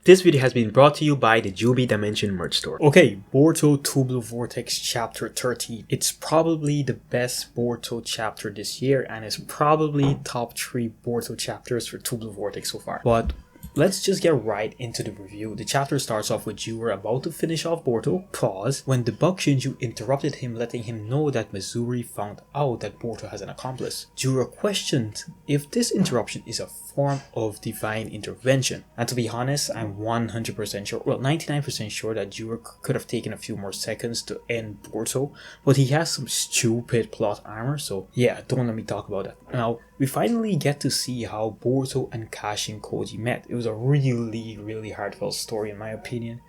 This video has been brought to you by the Juubi Dimension merch store. Okay, Boruto TBV Vortex chapter 13. It's probably the best Boruto chapter this year and it's probably top 3 Boruto chapters for TBV Vortex so far. But let's just get right into the review. The chapter starts off with Juro about to finish off Boruto, pause, when the bug Shinju interrupted him, letting him know that Mizuri found out that Boruto has an accomplice. Juro questioned if this interruption is a form of divine intervention. And to be honest, I'm 100% sure, well 99% sure that Juro could have taken a few more seconds to end Boruto, but he has some stupid plot armor, so yeah, don't let me talk about that. Now, we finally get to see how Boruto and Kashin Koji met. It was a really heartfelt story in my opinion.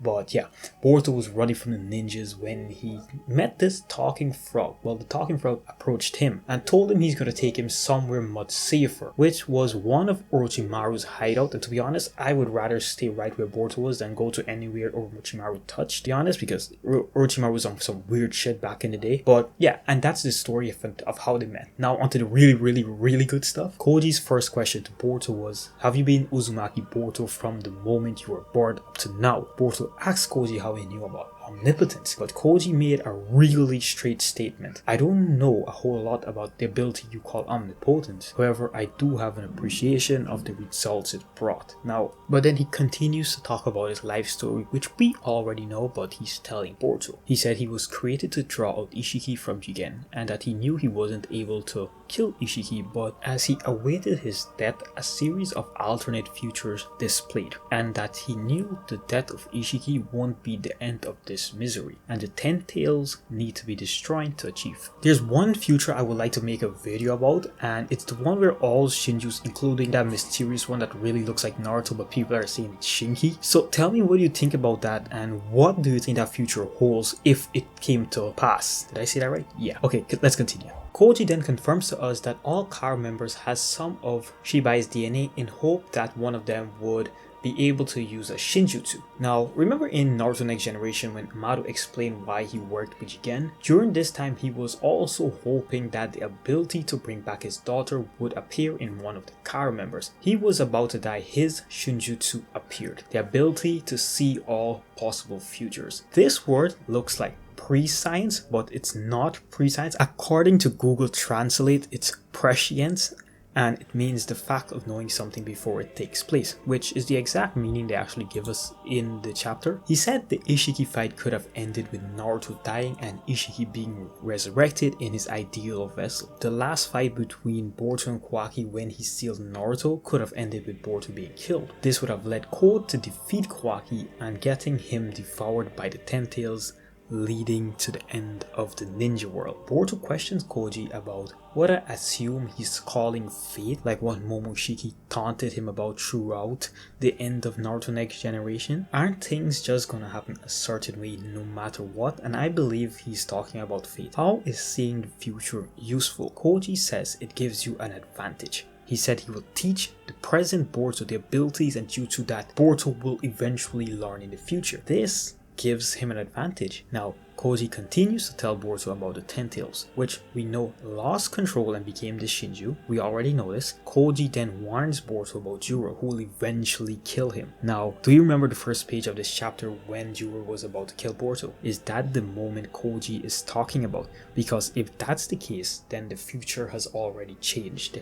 But yeah, Boruto was running from the ninjas when he met this talking frog. Well, the talking frog approached him and told him he's going to take him somewhere much safer, which was one of Orochimaru's hideout. And to be honest, I would rather stay right where Boruto was than go to anywhere Orochimaru touched, to be honest, because Orochimaru was on some weird shit back in the day. But yeah, and that's the story of how they met. Now onto the really good stuff. Koji's first question to Boruto was, have you been Uzumaki Boruto from the moment you were born up to now? Boruto asked Koji how he knew about omnipotence, but Koji made a really straight statement. I don't know a whole lot about the ability you call omnipotent, however I do have an appreciation of the results it brought. Now, but then he continues to talk about his life story, which we already know, but he's telling Boruto. He said he was created to draw out Ishiki from Jigen, and that he knew he wasn't able to kill Ishiki, but as he awaited his death, a series of alternate futures displayed, and that he knew the death of Ishiki won't be the end of this misery, and the 10 tails need to be destroyed to achieve. There's one future I would like to make a video about, and it's the one where all Shinjus, including that mysterious one that really looks like Naruto but people are saying it's Shinki. So tell me what you think about that, and what do you think that future holds if it came to pass? Did I say that right? Yeah. Okay, let's continue. Koji then confirms to us that all car members has some of Shibai's DNA in hope that one of them would be able to use a Shinjutsu. Now, remember in Naruto Next Generation when Amado explained why he worked with Jigen? During this time, he was also hoping that the ability to bring back his daughter would appear in one of the car members. He was about to die, his Shinjutsu appeared. The ability to see all possible futures. This word looks like prescience, but it's not prescience. According to Google Translate, it's prescience, and it means the fact of knowing something before it takes place, which is the exact meaning they actually give us in the chapter. He said the Ishiki fight could have ended with Naruto dying and Ishiki being resurrected in his ideal vessel. The last fight between Boruto and Kawaki when he sealed Naruto could have ended with Boruto being killed. This would have led Code to defeat Kawaki and getting him devoured by the 10 tails, leading to the end of the ninja world. Boruto questions Koji about what I assume he's calling fate, like what Momoshiki taunted him about throughout the end of Naruto Next Generation. Aren't things just gonna happen a certain way no matter what? And I believe he's talking about fate. How is seeing the future useful? Koji says it gives you an advantage. He said he will teach the present Boruto the abilities and jutsu that Boruto will eventually learn in the future. This gives him an advantage. Now, Koji continues to tell Boruto about the 10 tails, which we know lost control and became the Shinju. We already know this. Koji then warns Boruto about Juro, who will eventually kill him. Now, do you remember the first page of this chapter when Juro was about to kill Boruto? Is that the moment Koji is talking about? Because if that's the case, then the future has already changed.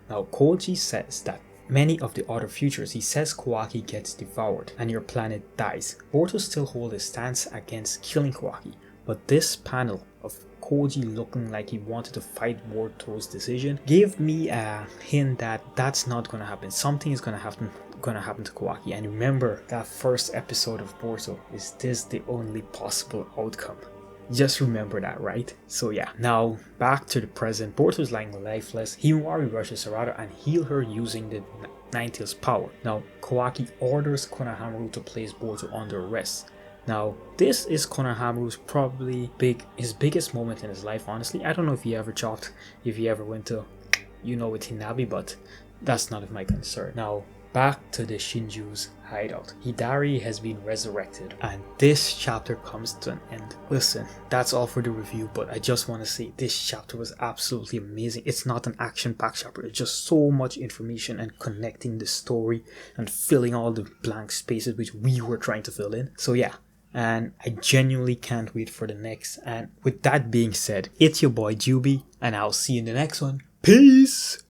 Now, Koji says that many of the other futures, he says Kawaki gets devoured and your planet dies. Boruto still holds his stance against killing Kawaki, but this panel of Koji looking like he wanted to fight Boruto's decision gave me a hint that that's not gonna happen. Something is gonna happen to Kawaki. And remember that first episode of Boruto, is this the only possible outcome? Just remember that, right? So yeah, now back to the present. Boruto is lying lifeless. Himawari rushes Sarada and heal her using the Nine Tails power. Now Kawaki orders Konohamaru to place Boruto under arrest. Now this is Konohamaru's probably his biggest moment in his life, honestly. I don't know if he ever chopped, if he ever went to, with Hinabi, but that's not of my concern. Now back to the Shinju's hideout. Hidari has been resurrected and this chapter comes to an end. Listen, that's all for the review, but I just want to say this chapter was absolutely amazing. It's not an action-packed chapter, it's just so much information and connecting the story and filling all the blank spaces which we were trying to fill in. So yeah, and I genuinely can't wait for the next. And with that being said, it's your boy Juubi, and I'll see you in the next one. Peace!